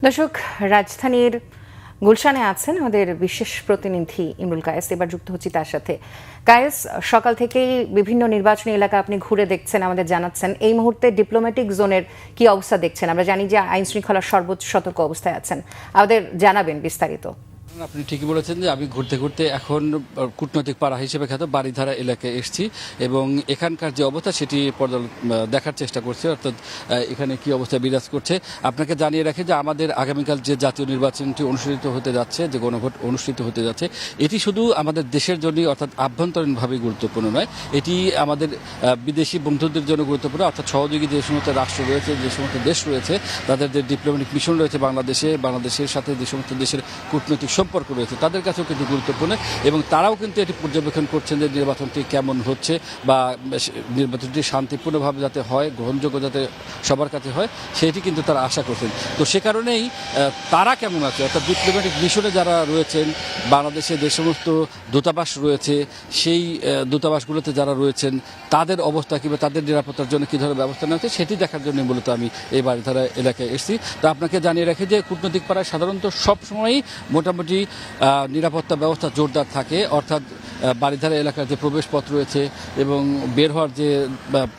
দর্শক, রাজধানীর গুলশানে আছেন আমাদের বিশেষ প্রতিনিধি ইমরুল কায়েস। এবার যুক্ত হচ্ছি তার সাথে। কায়েস, সকাল থেকেই বিভিন্ন নির্বাচনী এলাকা আপনি ঘুরে দেখছেন, আমাদের জানাচ্ছেন এই মুহূর্তে ডিপ্লোম্যাটিক জোনের কি অবস্থা দেখছেন? আমরা জানি যে আইন শৃঙ্খলার সর্বোচ্চ সতর্ক অবস্থায় আছেন, আমাদের জানাবেন বিস্তারিত। আপনি ঠিকই বলেছেন যে আমি ঘুরতে ঘুরতে এখন কূটনৈতিক পাড়া হিসেবে খ্যাত বারিধারা এলাকায় এসেছি এবং এখানকার যে অবস্থা সেটি দেখার চেষ্টা করছি, অর্থাৎ এখানে কি অবস্থা বিরাজ করছে। আপনাকে জানিয়ে রাখি যে আমাদের আগামীকাল যে জাতীয় নির্বাচনটি অনুষ্ঠিত হতে যাচ্ছে, যে গণভোট অনুষ্ঠিত হতে যাচ্ছে, এটি শুধু আমাদের দেশের জন্যই অর্থাৎ আভ্যন্তরীণভাবে গুরুত্বপূর্ণ নয়, এটি আমাদের বিদেশি বন্ধুদের জন্য গুরুত্বপূর্ণ। অর্থাৎ সহযোগী যে সমস্ত রাষ্ট্র রয়েছে, যে সমস্ত দেশ রয়েছে, তাদের যে ডিপ্লোম্যাটিক মিশন রয়েছে বাংলাদেশের সাথে যে সমস্ত দেশের কূটনৈতিক সম্পর্ক রয়েছে তাদের কাছেও কিন্তু গুরুত্বপূর্ণ এবং তারাও কিন্তু এটি পর্যবেক্ষণ করছেন যে নির্বাচনটি কেমন হচ্ছে বা নির্বাচনটি শান্তিপূর্ণভাবে যাতে হয়, গ্রহণযোগ্য যাতে সবার কাছে হয়, সেটি কিন্তু তারা আশা করছেন। তো সে কারণেই তারা কেমন আছে, অর্থাৎ ডিপ্লোম্যাটিক মিশনে যারা রয়েছেন, বাংলাদেশে যে সমস্ত দূতাবাস রয়েছে সেই দূতাবাসগুলোতে যারা রয়েছেন তাদের অবস্থা কিংবা তাদের নিরাপত্তার জন্য কী ধরনের ব্যবস্থা নেওয়া হচ্ছে সেটি দেখার জন্য মূলত আমি এই বারিধারা এলাকায় এসেছি। তো আপনাকে জানিয়ে রাখি যে কূটনৈতিক পাড়ায় সাধারণত সবসময়ই মোটামুটি নিরাপত্তা ব্যবস্থা জোরদার থাকে, অর্থাৎ বারিধারা এলাকার যে প্রবেশ পথ রয়েছে এবং বের হওয়ার যে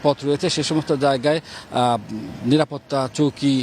পথ রয়েছে সে সমস্ত জায়গায় নিরাপত্তা চৌকি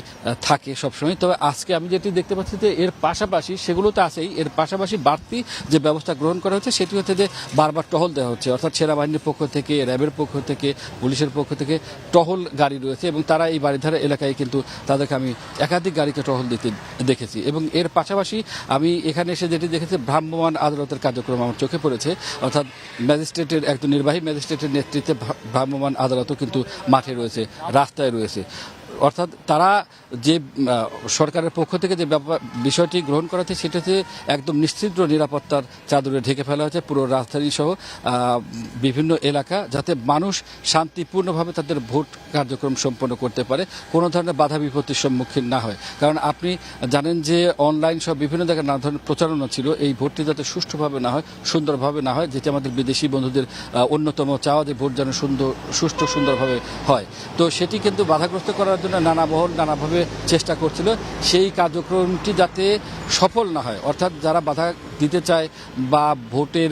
থাকে সবসময়। তবে আজকে আমি যেটি দেখতে পাচ্ছি যে এর পাশাপাশি, সেগুলো তো আছেই, এর পাশাপাশি বাড়তি যে ব্যবস্থা গ্রহণ করা হচ্ছে সেটি হচ্ছে যে বারবার টহল দেওয়া হচ্ছে, অর্থাৎ সেনাবাহিনীর পক্ষ থেকে, র্যাবের পক্ষ থেকে, পুলিশের পক্ষ থেকে টহল গাড়ি রয়েছে এবং তারা এই বারিধারা এলাকায় কিন্তু তাদেরকে আমি একাধিক গাড়িকে টহল দিতে দেখেছি। এবং এর পাশাপাশি আমি এখানে এসে যেটি দেখেছি, ভ্রাম্যমাণ আদালতের কার্যক্রম আমার চোখে পড়েছে, অর্থাৎ ম্যাজিস্ট্রেটের একজন নির্বাহী ম্যাজিস্ট্রেটের নেতৃত্বে ভ্রাম্যমাণ আদালতও কিন্তু মাঠে রয়েছে, রাস্তায় রয়েছে। অর্থাৎ তারা যে সরকারের পক্ষ থেকে যে বিষয়টি গ্রহণ করা হচ্ছে সেটা হচ্ছে একদম নিশ্চিদ্র নিরাপত্তার চাদরে ঢেকে ফেলা হয়েছে পুরো রাজধানী সহ বিভিন্ন এলাকা, যাতে মানুষ শান্তিপূর্ণভাবে তাদের ভোট কার্যক্রম সম্পন্ন করতে পারে, কোনো ধরনের বাধা বিপত্তির সম্মুখীন না হয়। কারণ আপনি জানেন যে অনলাইন সব বিভিন্ন জায়গায় নানা ধরনের প্রচারণা ছিল এই ভোটটি যাতে সুষ্ঠুভাবে না হয়, সুন্দরভাবে না হয়, যেটি আমাদের বিদেশি বন্ধুদের অন্যতম চাওয়া যে ভোট যেন সুষ্ঠু সুন্দরভাবে হয়। তো সেটি কিন্তু বাধাগ্রস্ত করার জন্য নানা মহল নানাভাবে চেষ্টা করছিল সেই কার্যক্রমটি যাতে সফল না হয়, অর্থাৎ যারা বাধা দিতে চায় বা ভোটের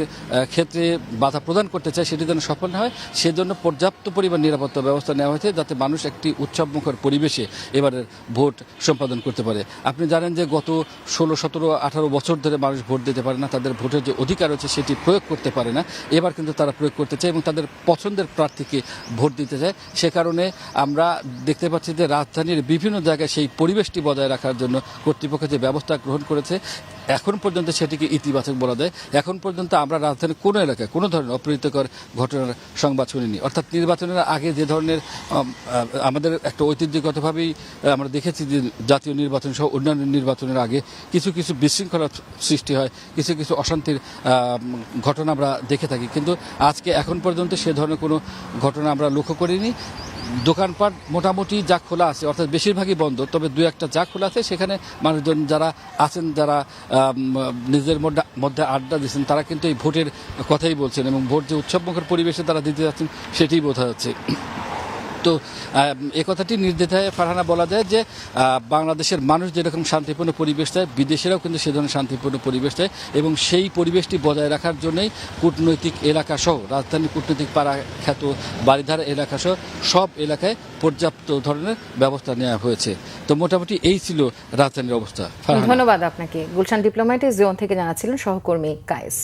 ক্ষেত্রে বাধা প্রদান করতে চায় সেটি যেন সফল না হয়, সেজন্য পর্যাপ্ত পরিমাণ নিরাপত্তা ব্যবস্থা নেওয়া হয়েছে যাতে মানুষ একটি উৎসবমুখর পরিবেশে এবারের ভোট সম্পাদন করতে পারে। আপনি জানেন যে গত 16, 17, 18 বছর ধরে মানুষ ভোট দিতে পারে না, তাদের ভোটের যে অধিকার আছে সেটি প্রয়োগ করতে পারে না, এবার কিন্তু তারা প্রয়োগ করতে চায় এবং তাদের পছন্দের প্রার্থীকে ভোট দিতে চায়। সে কারণে আমরা দেখতে পাচ্ছি যে রাজধানীর বিভিন্ন জায়গায় সেই পরিবেশটি বজায় রাখার জন্য কর্তৃপক্ষ যে ব্যবস্থা গ্রহণ করেছে এখন পর্যন্ত সেটিকে ইতিবাচক বলা যায়। এখন পর্যন্ত আমরা রাজধানীর কোনো এলাকায় কোনো ধরনের অপ্রীতিকর ঘটনার সংবাদ শুনিনি। অর্থাৎ নির্বাচনের আগে যে ধরনের আমাদের একটা ঐতিহ্যগতভাবেই আমরা দেখেছি যে জাতীয় নির্বাচন সহ অন্যান্য নির্বাচনের আগে কিছু কিছু বিশৃঙ্খলার সৃষ্টি হয়, কিছু কিছু অশান্তির ঘটনা আমরা দেখে থাকি, কিন্তু আজকে এখন পর্যন্ত সে ধরনের কোনো ঘটনা আমরা লক্ষ্য করিনি। দোকানপাট মোটামুটি যা খোলা আছে, অর্থাৎ বেশিরভাগই বন্ধ, তবে দু একটা যা খোলা আছে সেখানে মানুষজন যারা আছেন, যারা নিজের মধ্যে আড্ডা দিচ্ছেন, তারা কিন্তু এই ভোটের কথাই বলছেন এবং ভোট যে উৎসবমুখর পরিবেশে তারা দিতে যাচ্ছেন সেটিই বোঝা যাচ্ছে। তো এ কথাটি নির্দ্বিধায় ফারহানা বলা যায় যে বাংলাদেশের মানুষ যেরকম শান্তিপূর্ণ পরিবেশ চায়, বিদেশিরাও কিন্তু সে ধরনের শান্তিপূর্ণ পরিবেশ চায় এবং সেই পরিবেশটি বজায় রাখার জন্যই কূটনৈতিক এলাকাসহ রাজধানীর কূটনৈতিক পাড়া খ্যাত বারিধারা এলাকাসহ সব এলাকায় পর্যাপ্ত ধরনের ব্যবস্থা নেওয়া হয়েছে। তো মোটামুটি এই ছিল রাজধানীর অবস্থা। ধন্যবাদ আপনাকে। গুলশান ডিপ্লোম্যাটিক জোন থেকে জানাচ্ছিলেন সহকর্মী কায়েস।